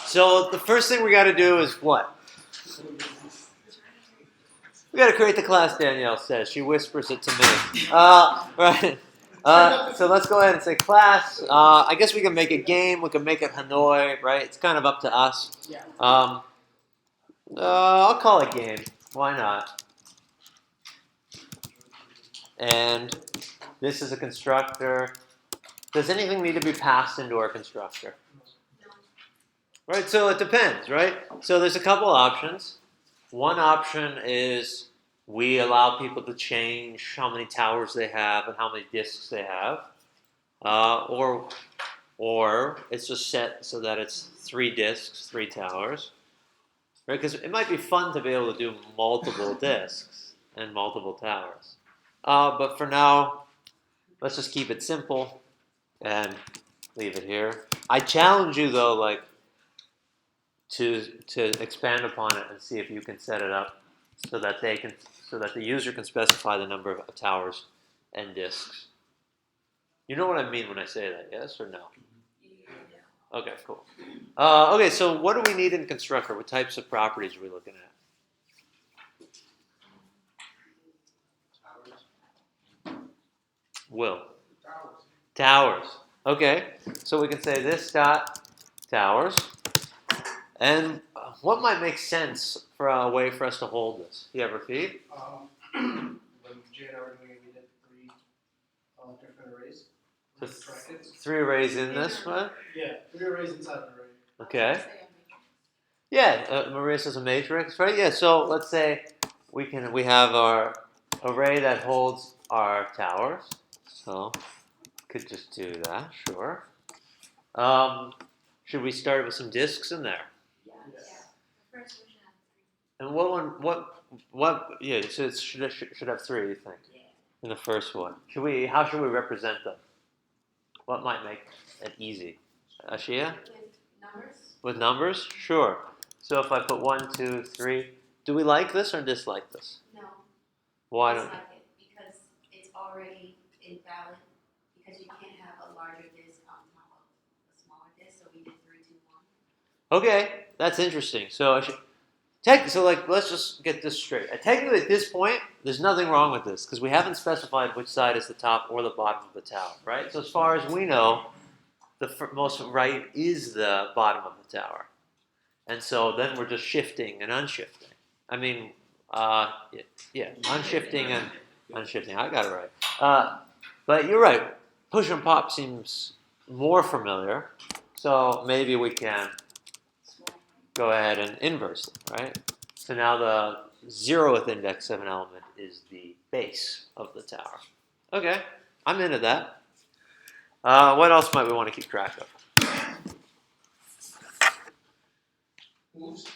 So the first thing we got to do is what? We got to create the class, Danielle says. She whispers it to me. Right. So let's go ahead and say class. I guess we can make a game. We can make it hanoi, right? It's kind of up to us. I'll call it game. Why not? And this is a constructor. Does anything need to be passed into our constructor? Right, so it depends, right? So there's a couple options. One option is we allow people to change how many towers they have and how many disks they have. Or it's just set so that it's 3 disks, 3 towers. Right? Because it might be fun to be able to do multiple disks and multiple towers. But for now, let's just keep it simple and leave it here. I challenge you though, like, to expand upon it and see if you can set it up so that the user can specify the number of towers and disks. You know what I mean when I say that, yes or no? Okay, cool. Okay, so what do we need in constructor? What types of properties are we looking at? Will. Towers. Okay, so we can say this dot towers. And what might make sense for a way for us to hold this? Do you have a feed? When Jay and I were doing it, we did 3 different arrays. So 3 arrays in this one? Yeah, 3 arrays inside an array. Okay. Yeah, Maria says a matrix, right? Yeah, so let's say we have our array that holds our towers. So could just do that, sure. Should we start with some disks in there? First we should have 3. And what? Yeah, so it should have 3. You think? Yeah. In the first one, how should we represent them? What might make it easy? Ashia? With numbers? With numbers? Sure. So if I put 1, 2, 3, do we like this or dislike this? No. Why I don't? dislike it because it's already invalid because you can't have a larger disk on top of a smaller disk. So we did 3, 2, 1. Okay, that's interesting. So let's just get this straight. Technically, at this point, there's nothing wrong with this because we haven't specified which side is the top or the bottom of the tower, right? So as far as we know, the most right is the bottom of the tower, and so then we're just shifting and unshifting. I mean, unshifting and unshifting. I got it right. But you're right. Push and pop seems more familiar, so maybe we can go ahead and inverse them, right? So now the 0th index of an element is the base of the tower. Okay, I'm into that. What else might we want to keep track of? Moves?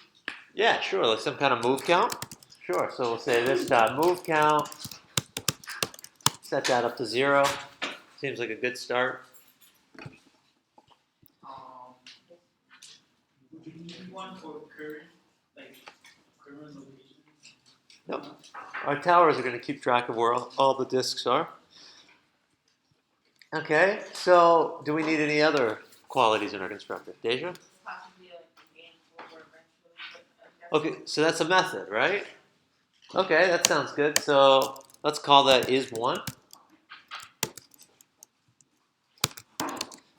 Yeah, sure, like some kind of move count. Sure, so we'll say this dot move count. Set that up to 0. Seems like a good start. Would you need one for current location? Nope. Our towers are going to keep track of where all the disks are. Okay, so do we need any other qualities in our constructor? Deja? Possibly like a game over eventually. Okay, so that's a method, right? Okay, that sounds good. So let's call that is1.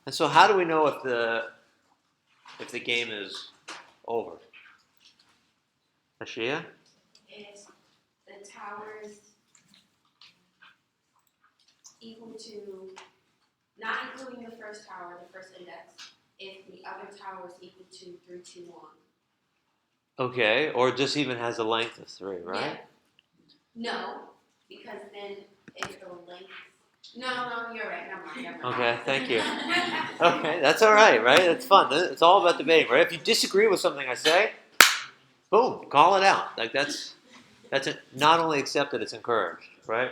And so how do we know if the game is over? Ashia? Is the towers equal to, not including the first tower, the first index, if the other tower is equal to 3, 2, 1. Okay, or just even has a length of 3, right? Yeah. No, because then if the length. No, you're right. Never mind. Okay, thank you. Okay, that's all right, right? It's fun. It's all about debating, right? If you disagree with something I say, boom, call it out. Like that's not only accepted, it's encouraged, right?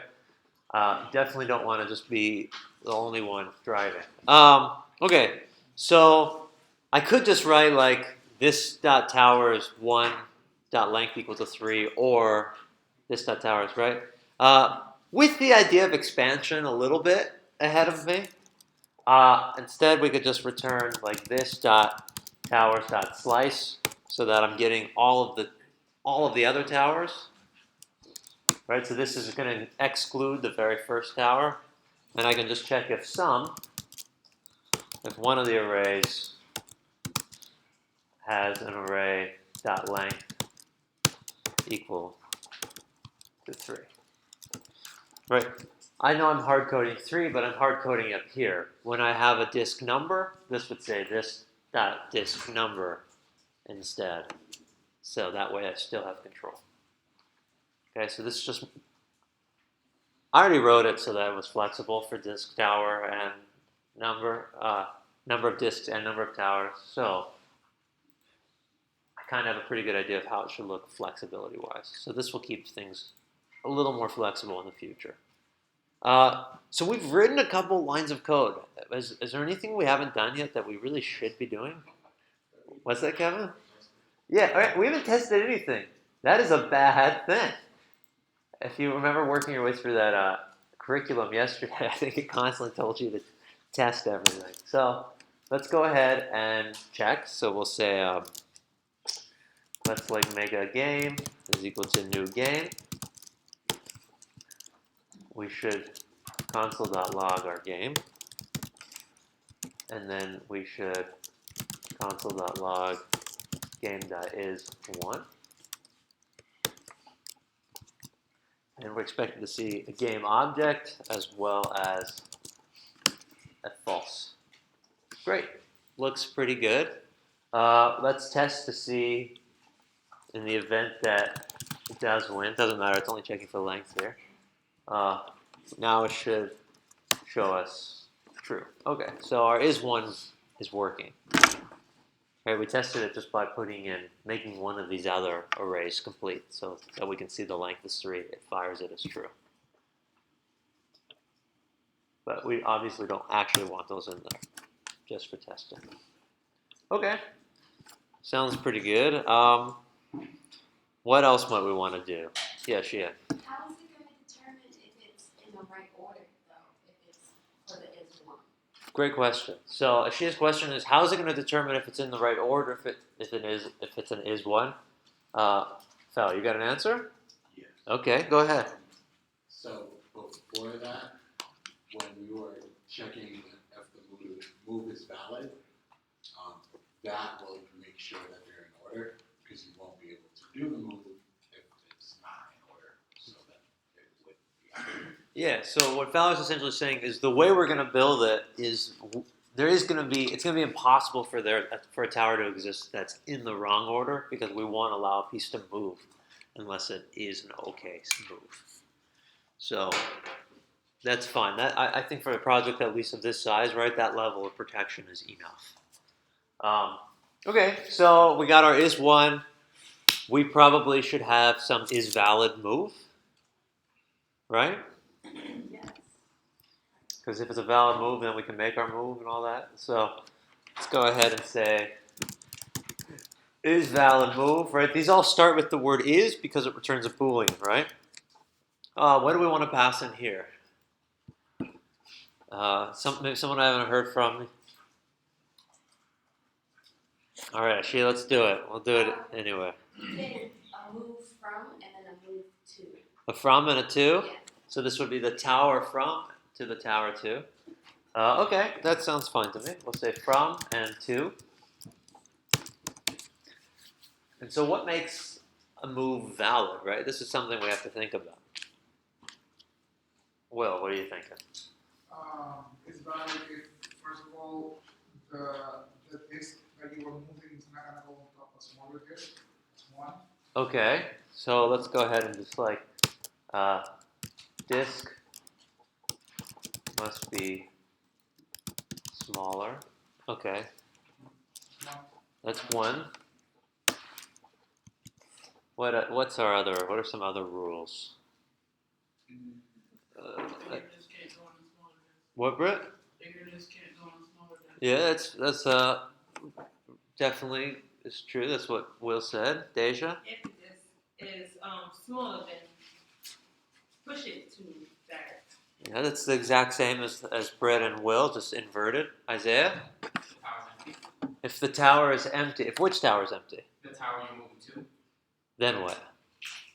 Definitely don't want to just be the only one driving. Okay, so I could just write like this dot tower is 1 dot length equal to 3, or this dot tower is right. With the idea of expansion a little bit ahead of me, instead we could just return like this dot towers.slice so that I'm getting all of the other towers. Right, so this is going to exclude the very first tower, and I can just check if one of the arrays has an array dot length equal to 3. Right, I know I'm hard coding 3, but I'm hard coding up here. When I have a disk number, this would say this dot disk number instead. So that way I still have control. Okay, so this is just, I already wrote it so that it was flexible for disk tower and number of disks and number of towers. So I kind of have a pretty good idea of how it should look flexibility wise. So this will keep things a little more flexible in the future. So we've written a couple lines of code. Is there anything we haven't done yet that we really should be doing? What's that, Kevin? Yeah, all right, we haven't tested anything. That is a bad thing. If you remember working your way through that curriculum yesterday, I think it constantly told you to test everything. So let's go ahead and check. So we'll say, let's make a game is equal to new game. We should console.log our game. And then we should console.log game.is1. And we're expecting to see a game object as well as a false. Great. Looks pretty good. Let's test to see in the event that it does win. Doesn't matter. It's only checking for length here. Now it should show us true. Okay, so our is1 is working. Okay, we tested it just by making one of these other arrays complete so that we can see the length is 3. It fires it as true. But we obviously don't actually want those in there, just for testing. Okay, sounds pretty good. What else might we want to do? Yeah, Shia. How is it going to determine if it's in the right order, though, if it's for the is1? Great question. So Shia's question is, how is it going to determine if it's in the right order if it's an is1? Fel, you got an answer? Yes. Okay, go ahead. So before that, when we were checking if the move is valid, that will make sure that they're in order because you won't be able to do the move if it's not in order, so that it would be accurate. Yeah, so what Val is essentially saying is the way we're going to build it is it's going to be impossible for a tower to exist that's in the wrong order because we won't allow a piece to move unless it is an okay move. So that's fine. I think for a project at least of this size, right, that level of protection is enough. Okay, so we got our is1. We probably should have some is valid move, right? Yes. Because if it's a valid move, then we can make our move and all that. So let's go ahead and say is valid move, right? These all start with the word is because it returns a Boolean, right? What do we want to pass in here? Maybe someone I haven't heard from. All right, Sheila, let's do it. We'll do it anyway. You can move from and then a move to. A from and a to? Yeah. So this would be the tower from to the tower to. Okay, that sounds fine to me. We'll say from and to. And so what makes a move valid, right? This is something we have to think about. Will, what are you thinking? It's valid if, first of all, the disk that you were moving is not gonna go on top of smaller disk. That's one. Okay, so let's go ahead and just disk must be smaller. Okay, that's one. What are some other rules? Bigger disk can't go on the smaller disk. What, Britt? Bigger disk can't go on the smaller disk. Yeah, that's definitely is true. That's what Will said. Deja? If the disk is smaller, then push it to that. Yeah, that's the exact same as Brett and Will, just inverted. Isaiah? If the tower is empty, if which tower is empty, The tower you move to, then what?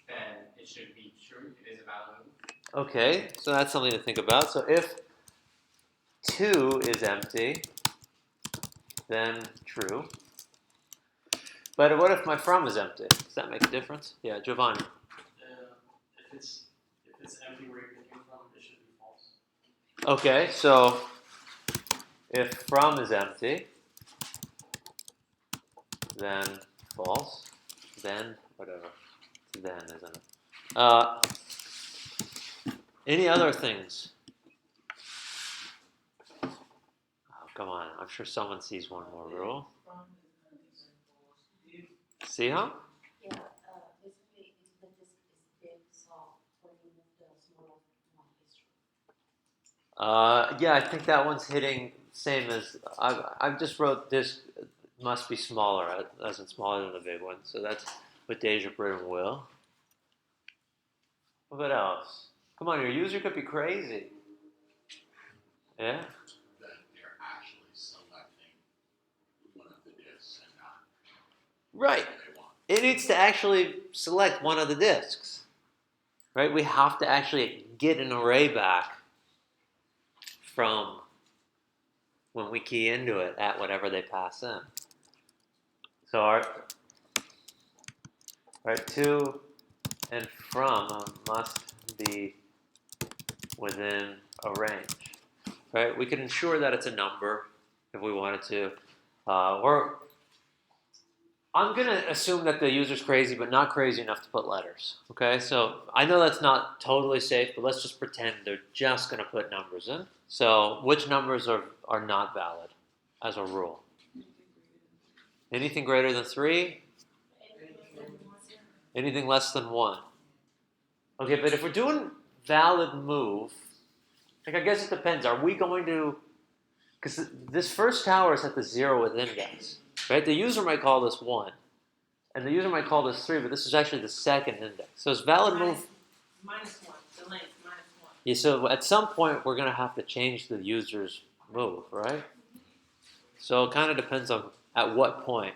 then it should be true. It is a valid move. Okay, so that's something to think about. So if 2 is empty, then true. But what if my from is empty? Does that make a difference? Yeah, Giovanni. If it's empty where you're picking from, it should be false. Okay, so if from is empty, then false. Then whatever. Then, isn't it? Any other things? Oh, come on. I'm sure someone sees one more rule. See how? Yeah, basically, if the disk is big, so when you move the smaller one, it's true. Yeah, I think that one's hitting same as I just wrote this must be smaller, as in smaller than the big one. So that's what Deja Britton will. What else? Come on, your user could be crazy. Yeah? That they're actually selecting one of the disks and not Right. what they want. It needs to actually select one of the disks. Right? We have to actually get an array back from when we key into it at whatever they pass in. So our 2 and from must be within a range. Right? We can ensure that it's a number if we wanted to. Or I'm going to assume that the user's crazy, but not crazy enough to put letters. Okay, so I know that's not totally safe, but let's just pretend they're just going to put numbers in. So which numbers are not valid as a rule? Anything greater than 3? Anything less than 1? Okay, but if we're doing valid move, like I guess it depends. Are we going to, because this first tower is at the 0th index, right? The user might call this 1, and the user might call this 3, but this is actually the second index. So it's valid move. Minus 1, the length, minus 1. Yeah, so at some point we're going to have to change the user's move, right? So it kind of depends on at what point.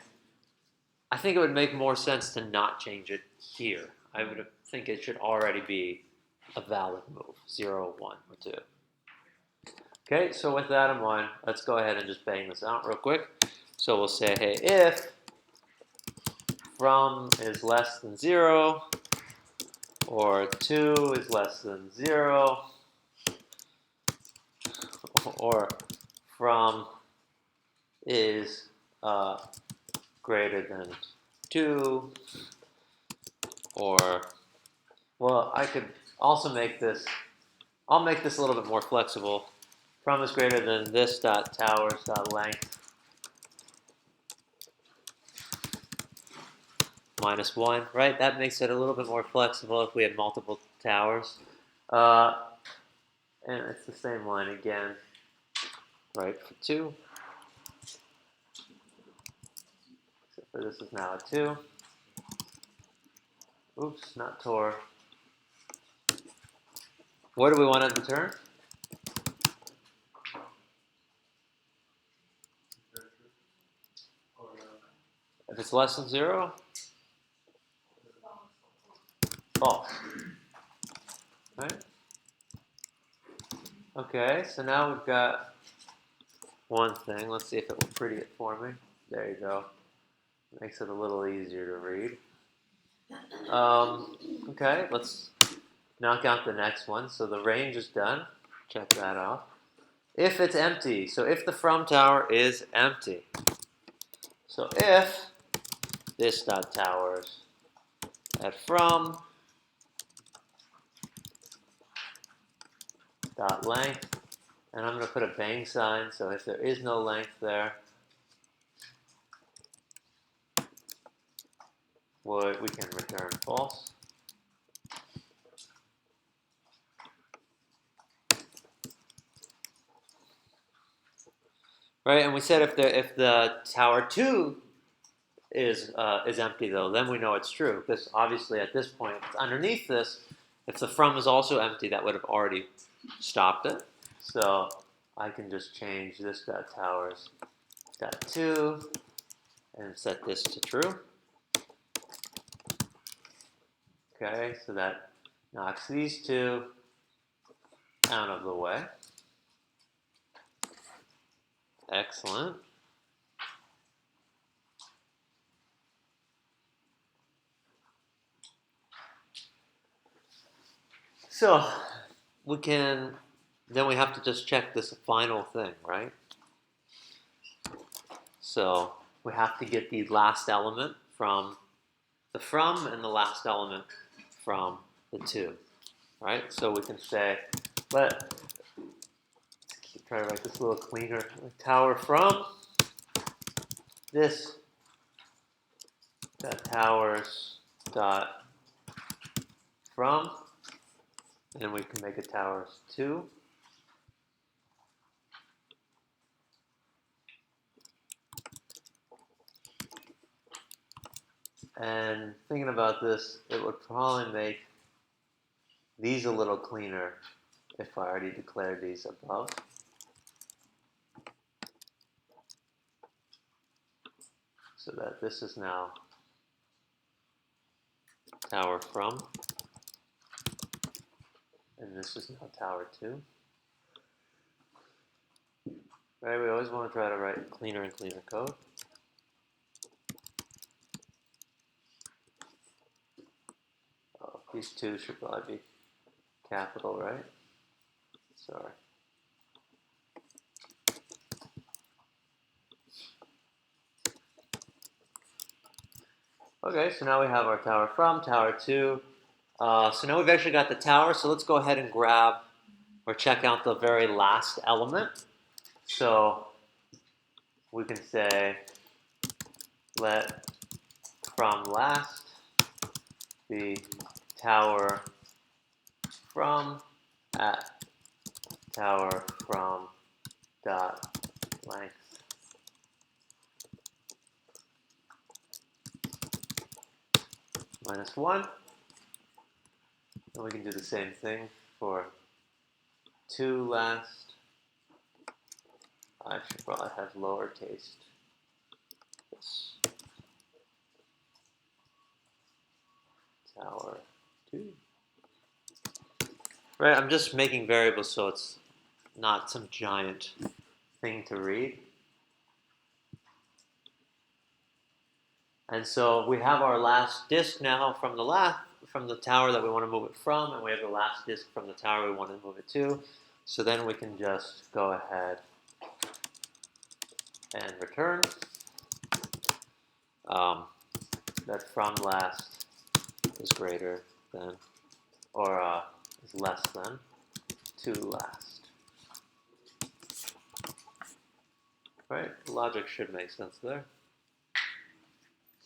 I think it would make more sense to not change it here. I would think it should already be a valid move, 0, 1, or 2. Okay, so with that in mind, let's go ahead and just bang this out real quick. So we'll say, hey, if from is less than 0, or 2 is less than 0, or from is greater than 2, or, well, I could also make this, I'll make this a little bit more flexible. From is greater than this dot towers dot length minus 1, right? That makes it a little bit more flexible if we have multiple towers. And it's the same line again, right, for 2. Except for this is now a 2. Oops, not Tor. What do we want to return? If it's less than 0? False. Right? Okay, so now we've got one thing. Let's see if it will pretty it for me. There you go. Makes it a little easier to read. Okay, let's knock out the next one. So the range is done. Check that off. If it's empty, so if the from tower is empty. So if this dot towers at from dot length, and I'm going to put a bang sign, so if there is no length there, we can return false. Right, and we said if the tower 2 is empty though, then we know it's true, because obviously at this point, underneath this, if the from is also empty, that would have already stopped it. So I can just change this dot towers dot 2, and set this to true. Okay, so that knocks these two out of the way. Excellent. So then we have to just check this final thing, right? So we have to get the last element from the from and the last element from the to, right? So we can say, let's try to write this a little cleaner. Tower from this dot towers dot from, and we can make a towers to. And thinking about this, it would probably make these a little cleaner if I already declared these above. So that this is now tower from, and this is now tower to. Right, we always want to try to write cleaner and cleaner code. Oh, these two should probably be capital, right? Sorry. Okay, so now we have our tower from, tower to. So now we've actually got the tower, so let's go ahead and grab or check out the very last element. So we can say let from last be tower from at tower from dot length. Minus 1. And we can do the same thing for 2 last. I should probably have lowercase this. Tower 2. Right, I'm just making variables so it's not some giant thing to read. And so we have our last disk now from the tower that we want to move it from, and we have the last disk from the tower we want to move it to. So then we can just go ahead and return that from last is greater than, or is less than, to last. Right? Logic should make sense there.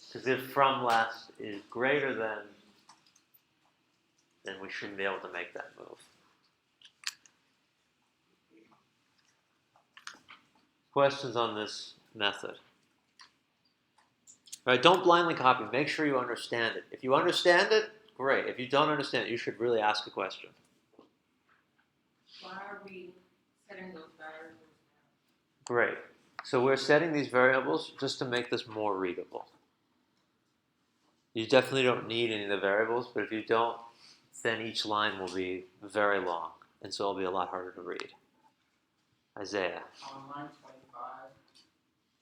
Because if from last is greater than, then we shouldn't be able to make that move. Questions on this method? Right, don't blindly copy. Make sure you understand it. If you understand it, great. If you don't understand it, you should really ask a question. Why are we setting those variables now? Great. So we're setting these variables just to make this more readable. You definitely don't need any of the variables, but if you don't, then each line will be very long, and so it'll be a lot harder to read. Isaiah. On line 25,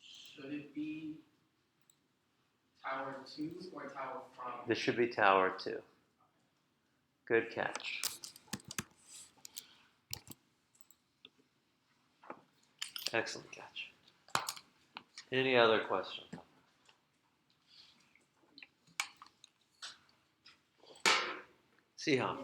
should it be tower 2 or tower from? This should be tower 2. Good catch. Excellent catch. Any other questions? Siham.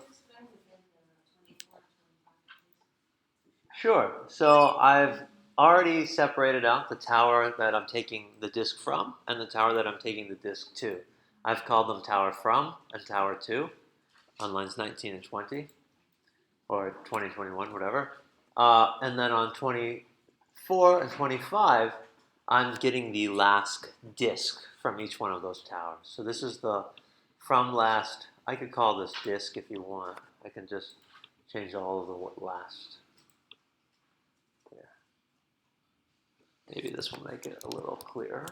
Sure. So I've already separated out the tower that I'm taking the disk from and the tower that I'm taking the disk to. I've called them tower from and tower to on lines 19 and 20, or 20, 21, whatever. And then on 24 and 25, I'm getting the last disk from each one of those towers. So this is the from last. I could call this disk if you want. I can just change all of the last. Maybe this will make it a little clearer.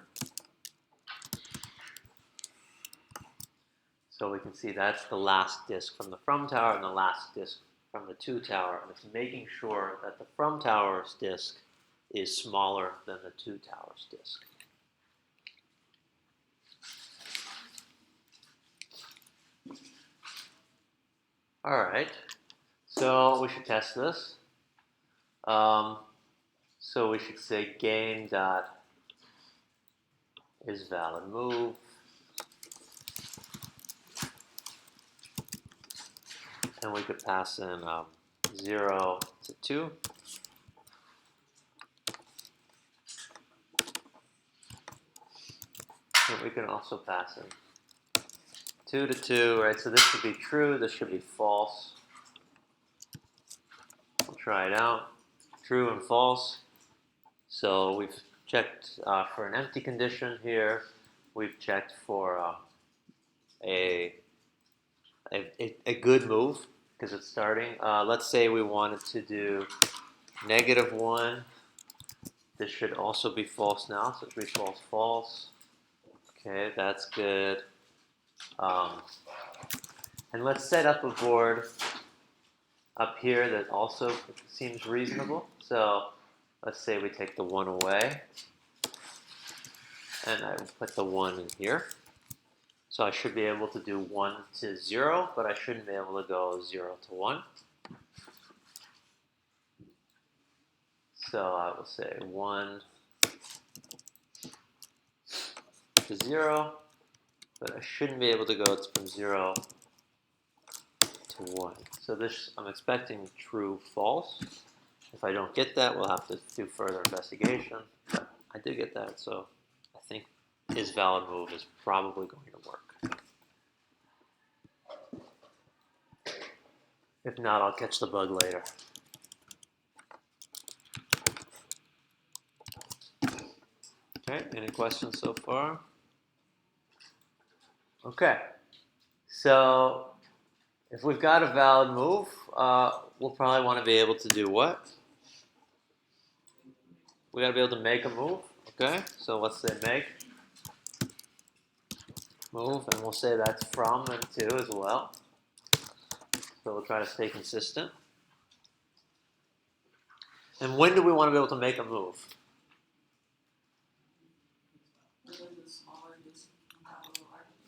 So we can see that's the last disk from the from tower and the last disk from the to tower. And it's making sure that the from tower's disk is smaller than the to tower's disk. All right, so we should test this. So we should say game dot is valid move. And we could pass in 0 to 2. And we can also pass in 2 to 2, right? So this should be true, this should be false. We'll try it out. True and false. So we've checked for an empty condition here. We've checked for a good move because it's starting. Let's say we wanted to do -1. This should also be false now, so it should be false, false. Okay, that's good. And let's set up a board up here that also seems reasonable. So let's say we take the 1 away, and I put the 1 in here. So I should be able to do 1 to 0, but I shouldn't be able to go 0 to 1. So I will say 1 to 0, but I shouldn't be able to go from 0 to 1. So this, I'm expecting true, false. If I don't get that, we'll have to do further investigation. But I did get that, so I think his valid move is probably going to work. If not, I'll catch the bug later. Okay, any questions so far? Okay, so if we've got a valid move, we'll probably want to be able to do what? We got to be able to make a move, okay? So let's say make, move, and we'll say that's from and to as well. So we'll try to stay consistent. And when do we want to be able to make a move?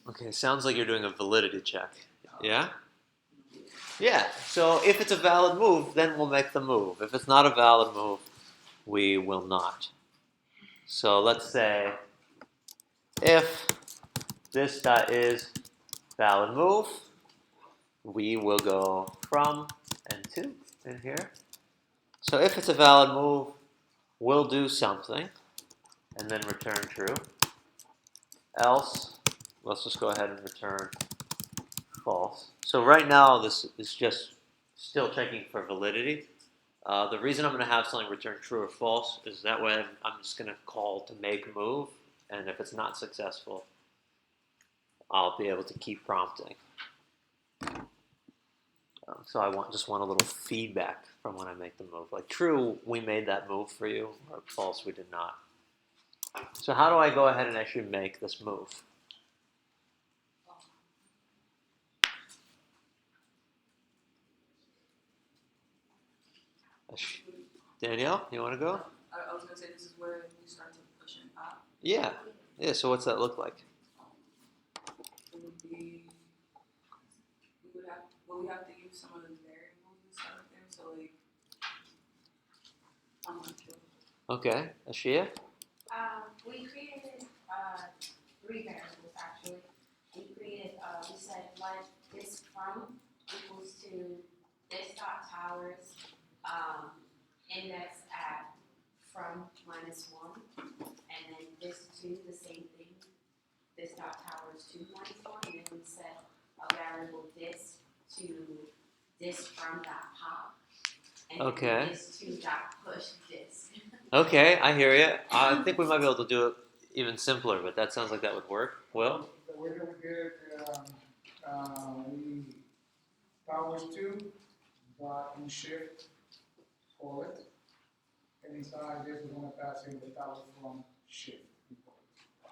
Okay, sounds like you're doing a validity check. Yeah? Yeah, so if it's a valid move, then we'll make the move. If it's not a valid move, we will not. So let's say if this dot is valid move, we will go from and to in here. So if it's a valid move, we'll do something and then return true. Else, let's just go ahead and return false. So right now, this is just still checking for validity. The reason I'm going to have something return true or false is that way I'm just going to call to make a move, and if it's not successful, I'll be able to keep prompting. So I just want a little feedback from when I make the move. Like true, we made that move for you, or false, we did not. So how do I go ahead and actually make this move? Danielle, you want to go? I was gonna say this is where we start to push it up. Yeah. Yeah, so what's that look like? It would be, we have to use some of the variables and stuff there, so like, I'm not sure. Okay, Ashia? We created 3 variables actually. We said what this from equals to this dot towers index at from -1, and then this 2 the same thing. This dot towers 2 -1, and then we set a variable this to this from dot pop, and Okay. then this 2 dot push this. Okay, I hear you. I think we might be able to do it even simpler, but that sounds like that would work. Will? The way that we did it, we towers 2, dot and shift, call it, and inside this, we're gonna pass in the tower from shift.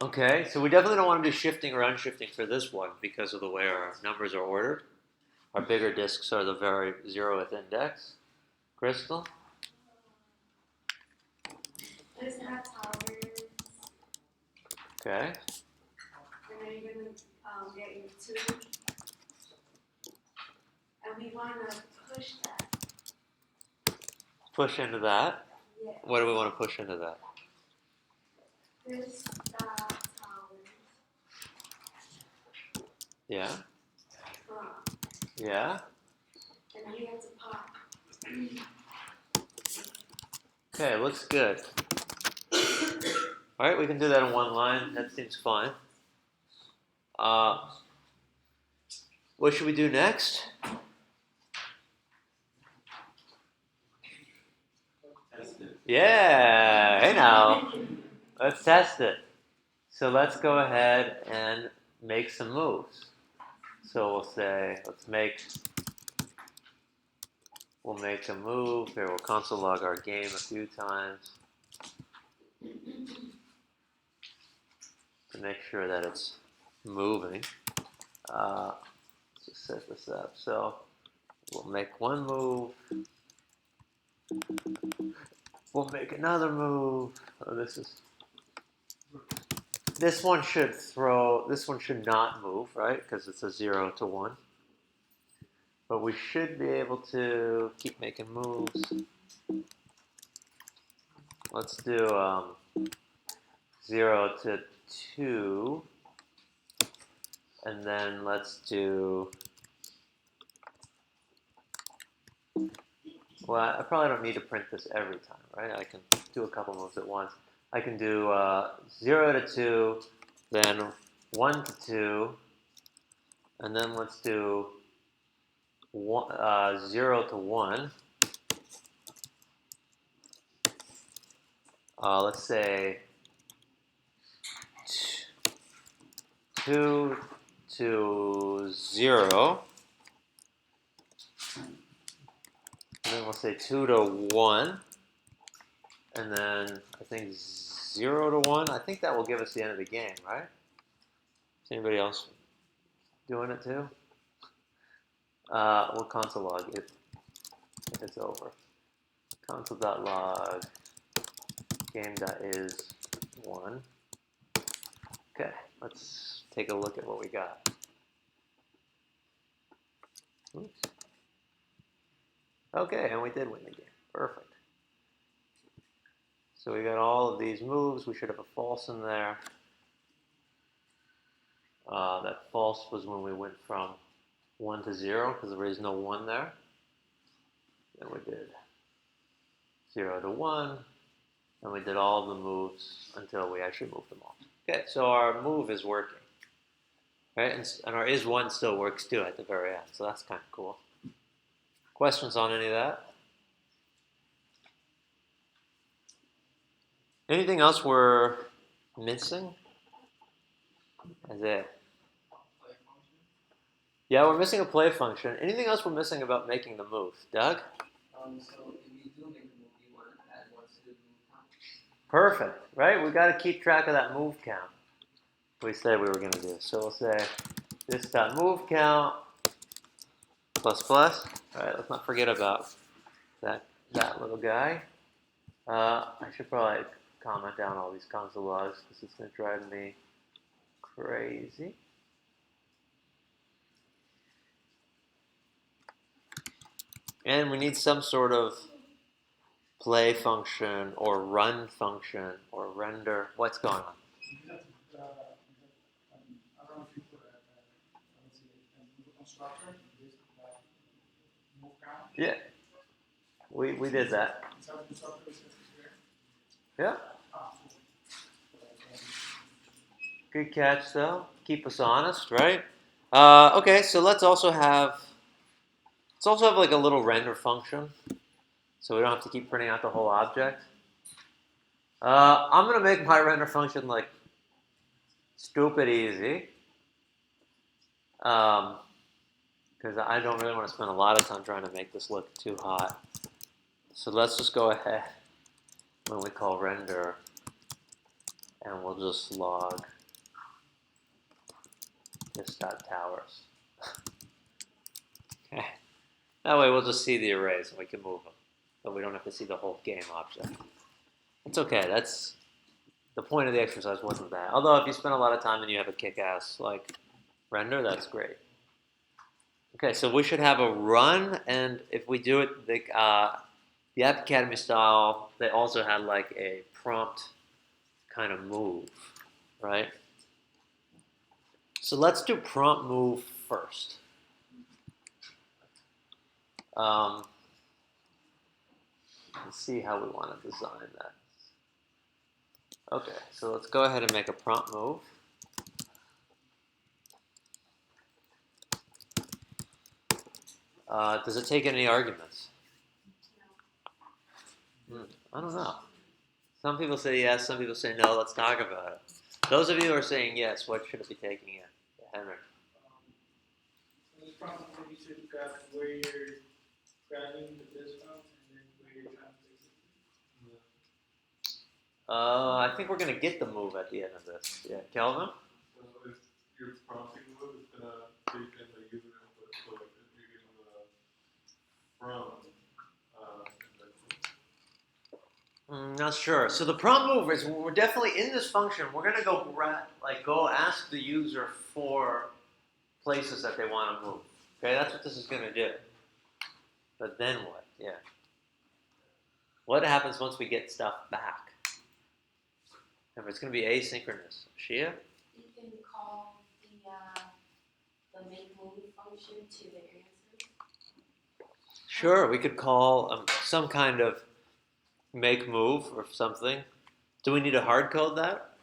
Okay, so we definitely don't want to do shifting or unshifting for this one because of the way our numbers are ordered. Our bigger disks are the very zeroth index. Crystal? This got towers, Okay. and then you're gonna, get your two. And we wanna push that, Push into that. yeah. What do we want to push into that? This got towers Yeah? from, Yeah? and then we have to pop. Okay, looks good. Alright, we can do that in one line. That seems fine. What should we do next? Yeah, hey now. Let's test it. So let's go ahead and make some moves. So we'll say, we'll make a move. Here, we'll console log our game a few times to make sure that it's moving. Let's just set this up. So we'll make one move. We'll make another move. Oh, this one should not move, right? Because it's a 0 to 1. But we should be able to keep making moves. Let's do 0 to 2. And then let's do, well, I probably don't need to print this every time, right? I can do a couple moves at once. I can do 0 to 2, then 1 to 2, and then let's do 0 to 1. Let's say 2 to 0. And then we'll say 2 to 1. And then I think 0 to 1. I think that will give us the end of the game, right? Is anybody else doing it too? We'll console log it if it's over. Console.log game.is 1. Okay, let's take a look at what we got. Oops. Okay, and we did win the game. Perfect. So we got all of these moves. We should have a false in there. That false was when we went from 1 to 0 because there is no 1 there. Then we did 0 to 1. And we did all the moves until we actually moved them all. Okay, so our move is working. Right? And our is 1 still works too at the very end. So that's kind of cool. Questions on any of that? Anything else we're missing? Isaiah? Yeah, we're missing a play function. Anything else we're missing about making the move? Doug? So if you do make the move, you want to add one to the move count. Perfect, right? We got to keep track of that move count. We said we were going to do. So we'll say this dot move count plus plus. All right, let's not forget about that little guy. I should probably comment down all these console logs because it's going to drive me crazy. And we need some sort of play function or run function or render. What's going on? I don't know if you put let's see, the constructor, this move count. Yeah, we did that. Is that the constructor is there? Yeah. Good catch, though. Keep us honest, right? Okay, so let's also have like a little render function, so we don't have to keep printing out the whole object. I'm gonna make my render function like stupid easy, because I don't really want to spend a lot of time trying to make this look too hot. So let's just go ahead when we call render, and we'll just log this.towers. Okay. That way we'll just see the arrays and we can move them. But we don't have to see the whole game object. It's okay, that's the point of the exercise wasn't that. Although if you spend a lot of time and you have a kick-ass like render, that's great. Okay, so we should have a run, and if we do it the App Academy style, they also had like a prompt kind of move, right? So let's do prompt move first. Let's see how we want to design that. Okay, so let's go ahead and make a prompt move. Does it take any arguments? I don't know. Some people say yes, some people say no. Let's talk about it. Those of you who are saying yes, what should it be taking in? Henry. This prompt when you said you got where you're grabbing the disk from and then where you're trying to place it. I think we're going to get the move at the end of this. Yeah, Kelvin? So if you're prompting move, it's gonna take in the user input. So like if you give them a from, Not sure. So the prompt move is we're definitely in this function. We're going to go ask the user for places that they want to move. Okay, that's what this is going to do. But then what? Yeah. What happens once we get stuff back? Remember, it's going to be asynchronous. Shia? You can call the make move function to the answer. Sure, we could call some kind of make move or something. Do we need to hard code that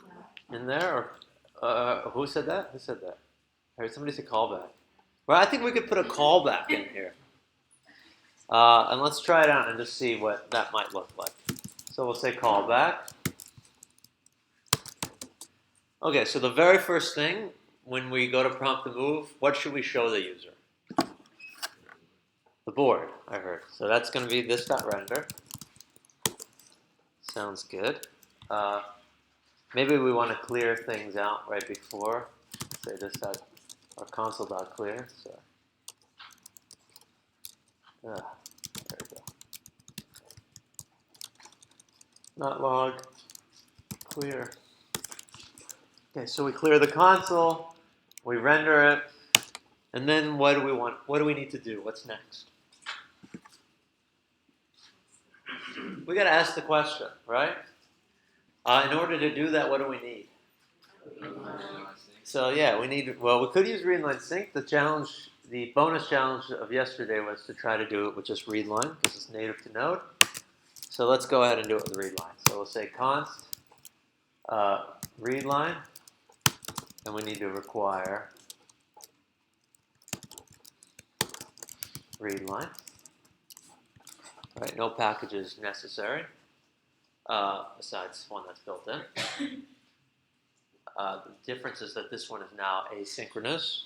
No. in there? Or who said that? Who said that? I heard somebody say callback. Well, I think we could put a callback in here. And let's try it out and just see what that might look like. So we'll say callback. Okay, so the very first thing when we go to prompt the move, what should we show the user? The board, I heard. So that's going to be this.render. Sounds good. Maybe we want to clear things out right before. Say this dot or console.clear. So, there we go. Not log, clear. Okay, so we clear the console, we render it, and then what do we want? What do we need to do? What's next? We got to ask the question, right? In order to do that, what do we need? So yeah, we could use readline sync. The bonus challenge of yesterday was to try to do it with just readline because it's native to Node. So let's go ahead and do it with readline. So we'll say const readline, and we need to require readline. Right, no packages necessary, besides one that's built in. The difference is that this one is now asynchronous.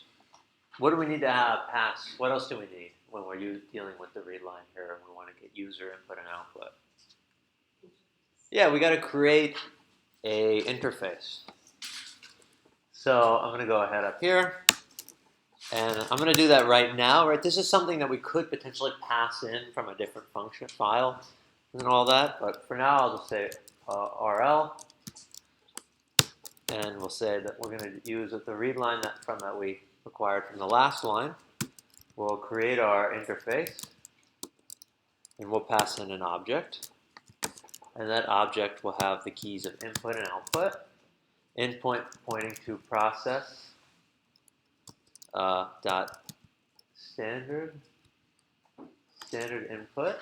What do we need to have pass? What else do we need when we're dealing with the readline here and we want to get user input and output? Yeah, we got to create a interface. So I'm going to go ahead up here. And I'm going to do that right now, right? This is something that we could potentially pass in from a different function file and all that. But for now, I'll just say RL. And we'll say that we're going to use the read line that we acquired from the last line. We'll create our interface. And we'll pass in an object. And that object will have the keys of input and output. Input pointing to process. Dot standard input,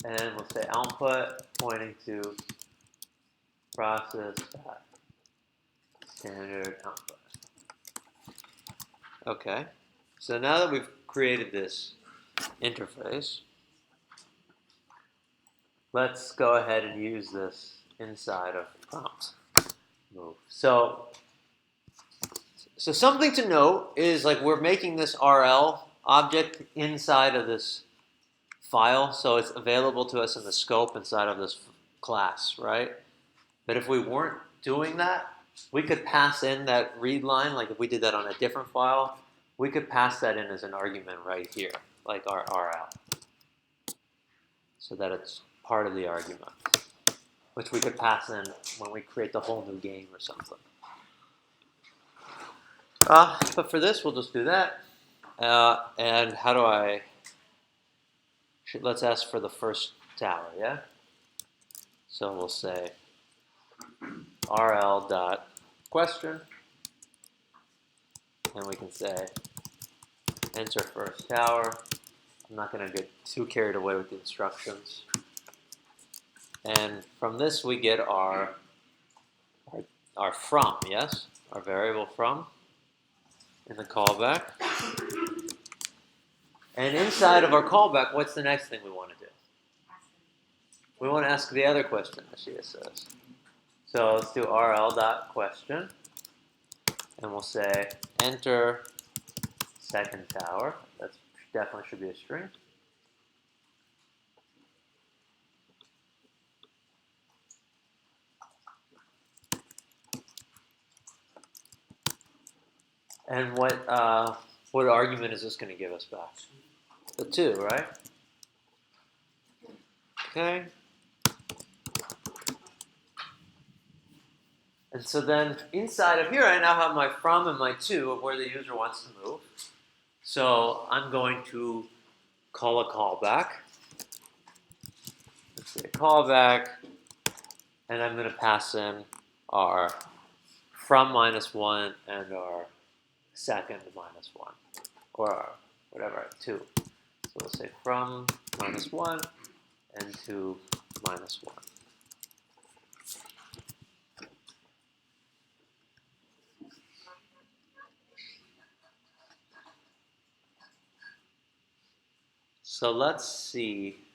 and we'll say output pointing to process dot standard output. Okay, so now that we've created this interface, let's go ahead and use this inside of prompt move. So something to note is like we're making this RL object inside of this file, so it's available to us in the scope inside of this class, right? But if we weren't doing that, we could pass in that read line, like if we did that on a different file, we could pass that in as an argument right here, like our RL, so that it's part of the argument, which we could pass in when we create the whole new game or something. But for this, we'll just do that. And how do I? Let's ask for the first tower, yeah? So we'll say RL dot question, and we can say enter first tower. I'm not going to get too carried away with the instructions. And from this, we get our from, yes? Our variable from in the callback. And inside of our callback, what's the next thing we want to do? We want to ask the other question, as she says. So let's do rl.question, and we'll say enter second tower. That definitely should be a string. And what argument is this going to give us back? The 2, right? Okay. And so then inside of here, I now have my from and my to of where the user wants to move. So I'm going to call a callback. Let's say callback, and I'm going to pass in our from -1 and our second -1, or our whatever, 2. So we'll say from -1 and to -1. So let's see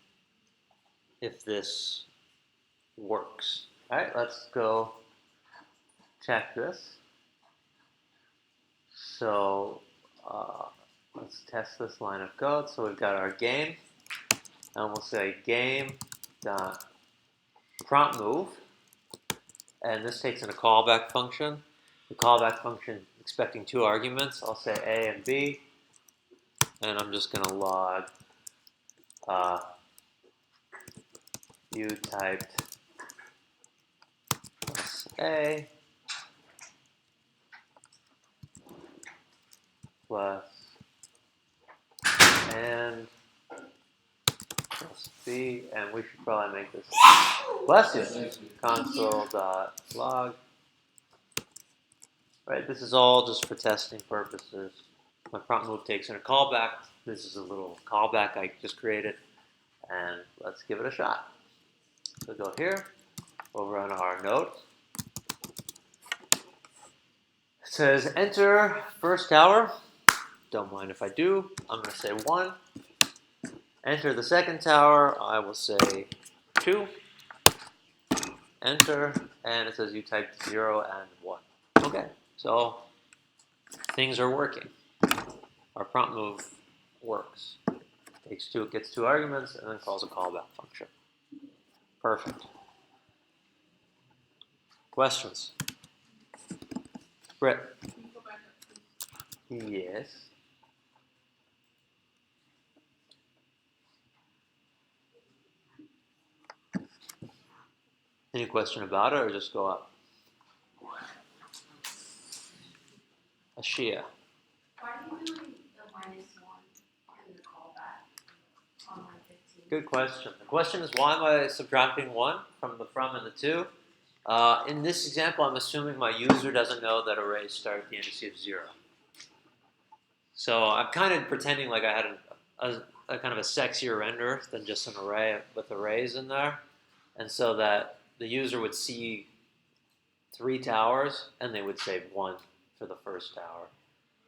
if this works. All right, let's go check this. So let's test this line of code. So we've got our game, and we'll say game dot prompt move, and this takes in a callback function. The callback function expecting 2 arguments. I'll say A and B, and I'm just going to log you typed plus A plus and plus B, and we should probably make this bless you console.log. Right, this is all just for testing purposes. My prompt move takes in a callback. This is a little callback I just created, and let's give it a shot. So go here, over on our node. It says enter first tower. Don't mind if I do. I'm going to say 1. Enter the second tower. I will say 2. Enter, and it says you typed 0 and 1. Okay, so things are working. Our prompt move works. Gets 2 arguments, and then calls a callback function. Perfect. Questions? Britt? Yes. Any question about it, or just go up? Ashia. Why are you doing the -1 in the callback on line 15? Good question. The question is, why am I subtracting 1 from the from and the to? In this example, I'm assuming my user doesn't know that arrays start at the indices of 0. So I'm kind of pretending like I had a kind of a sexier render than just an array with arrays in there. And so that the user would see 3 towers, and they would say 1 for the first tower.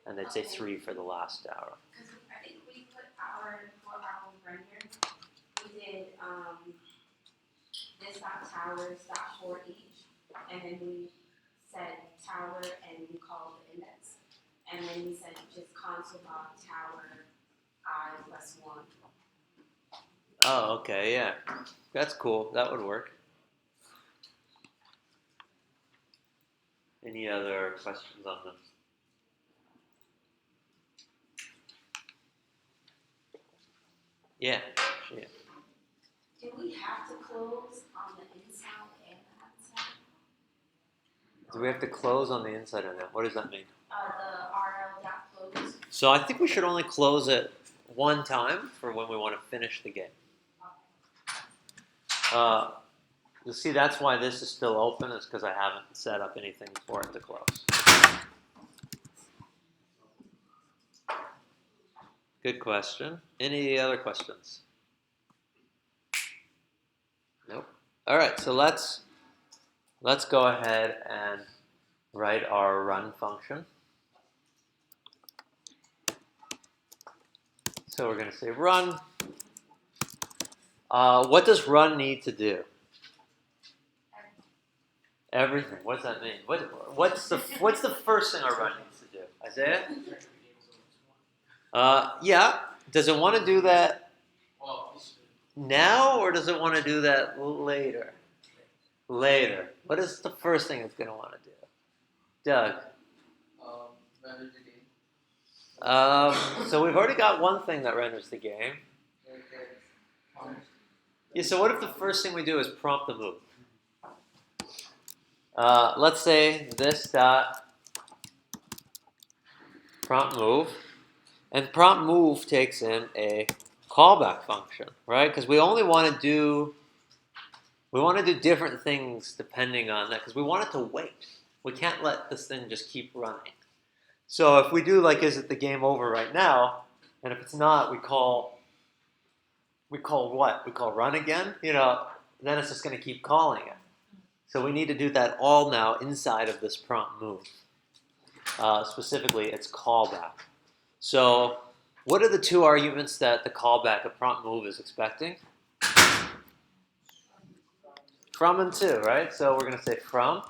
And they'd say 3 for the last tower. Because I think we put for our render, we did this dot towers dot for each, and then we said tower and we called the index, and then we said just console dot tower I plus 1. Oh, okay, yeah. That's cool. That would work. Any other questions on this? Yeah. Yeah. Do we have to close on the inside and the outside? Do we have to close on the inside or not? What does that mean? The RL dot close. So I think we should only close it one time for when we want to finish the game. You'll see that's why this is still open, is because I haven't set up anything for it to close. Good question. Any other questions? Nope. All right, so let's go ahead and write our run function. So we're going to say run. What does run need to do? Everything. What does that mean? What's the first thing our run needs to do? Isaiah? Yeah. Does it want to do that now, or does it want to do that later? Later. What is the first thing it's going to want to do? Doug? Render the game. So we've already got one thing that renders the game. Okay. Yeah, so what if the first thing we do is prompt the move? Let's say this dot prompt move, and prompt move takes in a callback function, right? Because we only want to do different things depending on that, because we want it to wait. We can't let this thing just keep running. So if we do like, is it the game over right now? And if it's not, we call what? We call run again. Then it's just going to keep calling it. So we need to do that all now inside of this prompt move. Specifically, it's callback. So what are the two arguments that the callback of prompt move is expecting? From and to, right? So we're going to say from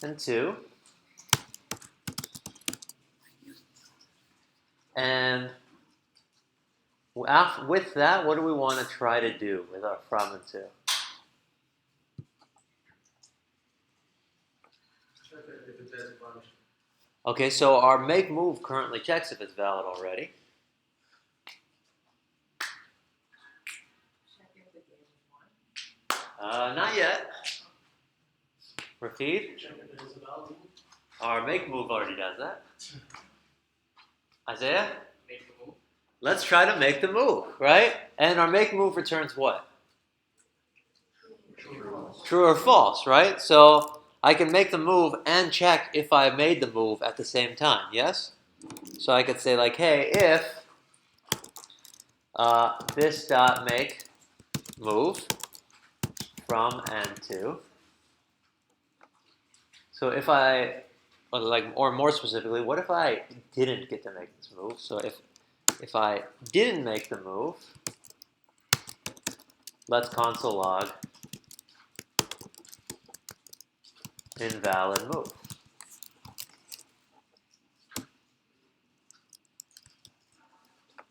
and to. And with that, what do we want to try to do with our from and to? Check it if it has a bunch. Okay, so our make move currently checks if it's valid already. Check if the game is won. Not yet. Rafid? Check if it is a valid move. Our make move already does that. Isaiah? Make the move. Let's try to make the move, right? And our make move returns what? True or false, right? So I can make the move and check if I made the move at the same time, yes? So I could say like, hey, if this dot make move from and to. So if or more specifically, what if I didn't get to make this move? So if I didn't make the move, let's console log invalid move.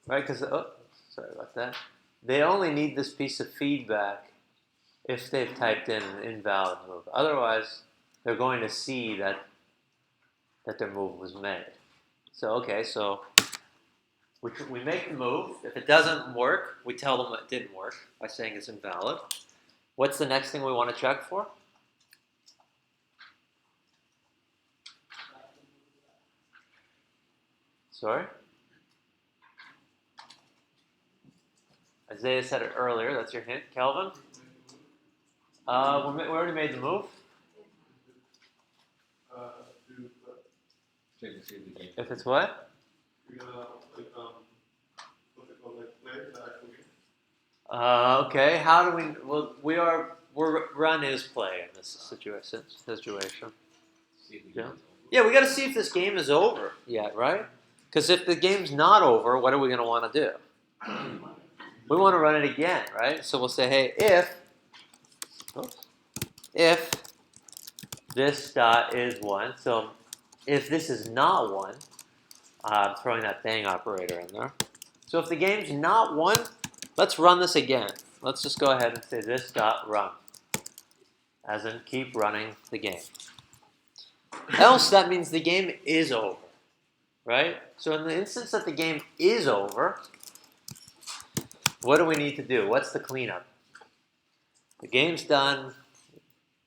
Right, because, sorry about that. They only need this piece of feedback if they've typed in an invalid move. Otherwise, they're going to see that their move was made. So, okay, so we make the move. If it doesn't work, we tell them it didn't work by saying it's invalid. What's the next thing we want to check for? Sorry? Isaiah said it earlier. That's your hint. Kelvin? We already made the move. Do Check to see if the game. If it's what? we're gonna what's it called, like play the actual game? Okay. How do we? Well, we're run is play in this situation. See if the Yeah. game is Yeah, we got to see if this game is over yet, right? Because if the game's not over, what are we going to want to do? We want to run it again, right? So we'll say, hey, if this dot is 1, so if this is not 1, I'm throwing that bang operator in there. So if the game's not 1, let's run this again. let's just go ahead and say this dot run, as in keep running the game. Else, that means the game is over, right? So in the instance that the game is over, what do we need to do? What's the cleanup? The game's done.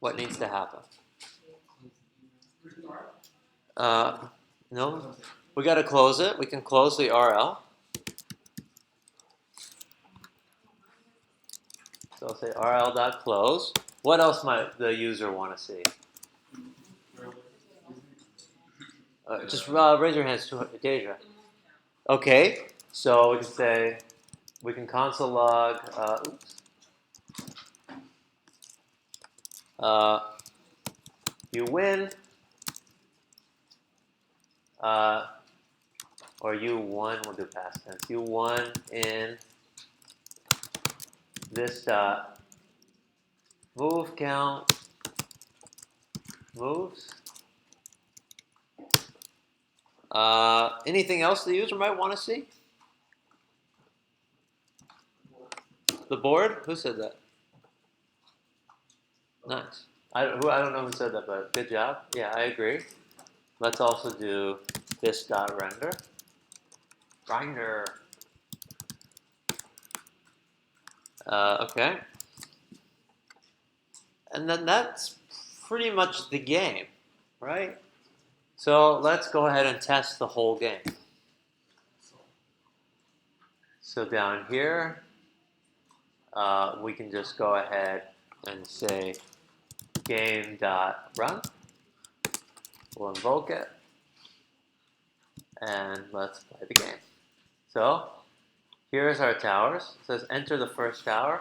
What needs to happen? No, we got to close it. We can close the RL. So I'll say RL.close. What else might the user want to see? Just raise your hands to Deja. Okay, so we can say, we can console log, you win, or you won, we'll do past tense. You won in this dot move count moves. Anything else the user might want to see? The board? Who said that? Nice. I don't know who said that, but good job. Yeah, I agree. Let's also do this dot render. Render. Okay. And then that's pretty much the game, right? So let's go ahead and test the whole game. So down here, we can just go ahead and say game.run. We'll invoke it. And let's play the game. So here's our towers. It says enter the first tower.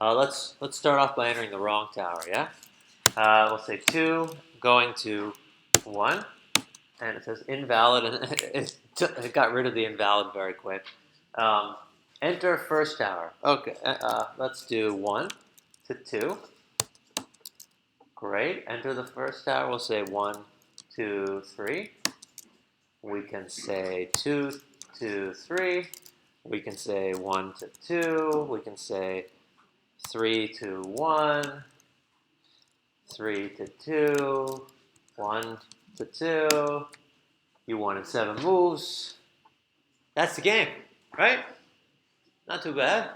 Let's start off by entering the wrong tower, yeah? We'll say 2, going to 1. And it says invalid, and it got rid of the invalid very quick. Enter first tower. Okay, let's do 1 to 2. Great. Enter the first tower. We'll say 1, 2, 3. We can say 2 to 3. We can say 1 to 2. We can say 3 to 1. 3 to 2. 1 to 2. You wanted 7 moves. That's the game, right? Not too bad.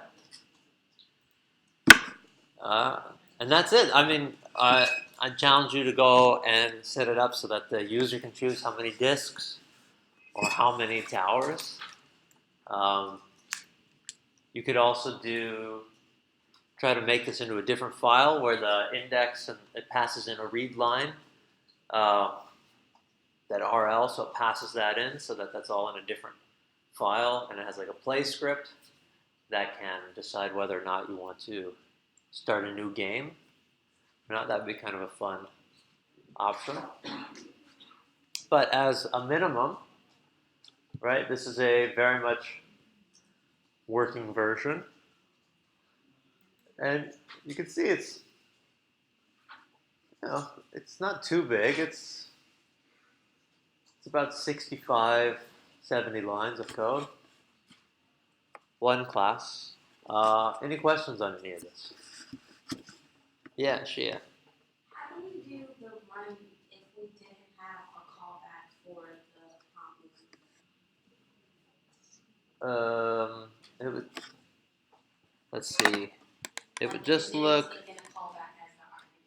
And that's it. I mean, I challenge you to go and set it up so that the user can choose how many disks or how many towers. You could also try to make this into a different file where the index and it passes in a read line, that RL, so it passes that in so that that's all in a different file, and it has like a play script that can decide whether or not you want to start a new game or not. That would be kind of a fun option. But as a minimum, right, this is a very much working version. And you can see it's not too big. It's about 65, 70 lines of code. One class. Any questions on any of this? Yeah, Shia. How do we do the run if we didn't have a callback for the prompt? It would. Let's see. It would just look. Taking a callback as the argument.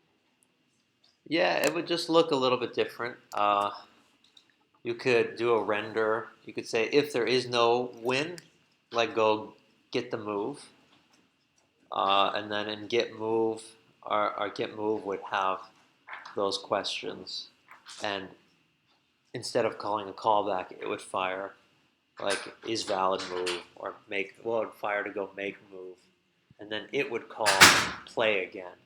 Yeah, it would just look a little bit different. You could do a render. You could say if there is no win, like go get the move, and then in get move, our get move would have those questions, and instead of calling a callback, it would fire like is valid move or make. Well, it would fire to go make move, and then it would call play again.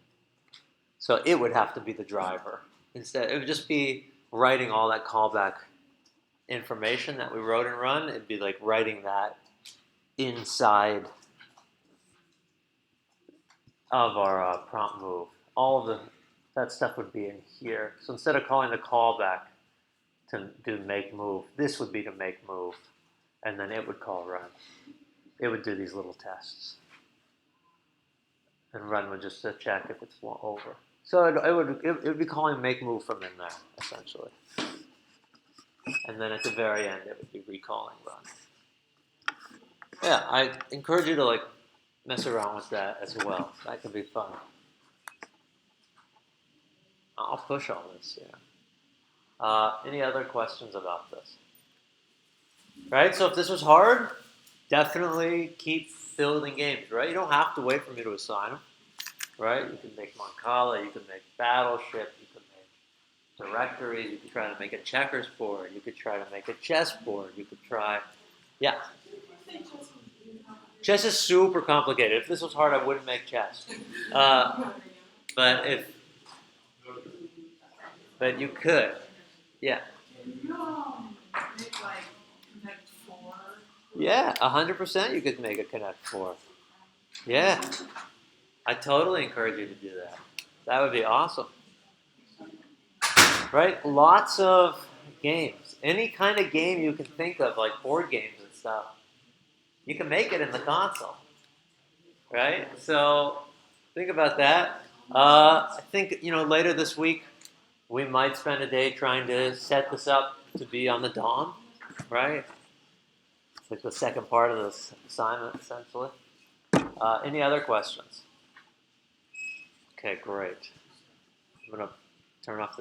So it would have to be the driver. Instead, it would just be writing all that callback information that we wrote and run. It'd be like writing that inside of our prompt move. All of that stuff would be in here. So instead of calling the callback to do make move, this would be to make move, and then it would call run. It would do these little tests. and run one just to check if it's over. So it would be calling make move from in there essentially, and then at the very end it would be recalling run. Yeah, I encourage you to like mess around with that as well. That can be fun. I'll push all this. Yeah. Any other questions about this? Right. So if this was hard, definitely keep building games. Right. You don't have to wait for me to assign them. Right. You can make Mancala. You can make Battleship. You can make directories. You could try to make a checkers board. You could try to make a chess board. You could try. Yeah. Chess is super complicated. If this was hard, I wouldn't make chess. But you could. Yeah. Make like Connect 4. Yeah, 100% you could make a Connect 4. Yeah. I totally encourage you to do that. That would be awesome. Right? Lots of games. Any kind of game you can think of, like board games and stuff, you can make it in the console. Right? So think about that. I think, later this week, we might spend a day trying to set this up to be on the DOM, right? It's like the second part of this assignment, essentially. Any other questions? Okay, great. I'm going to turn off the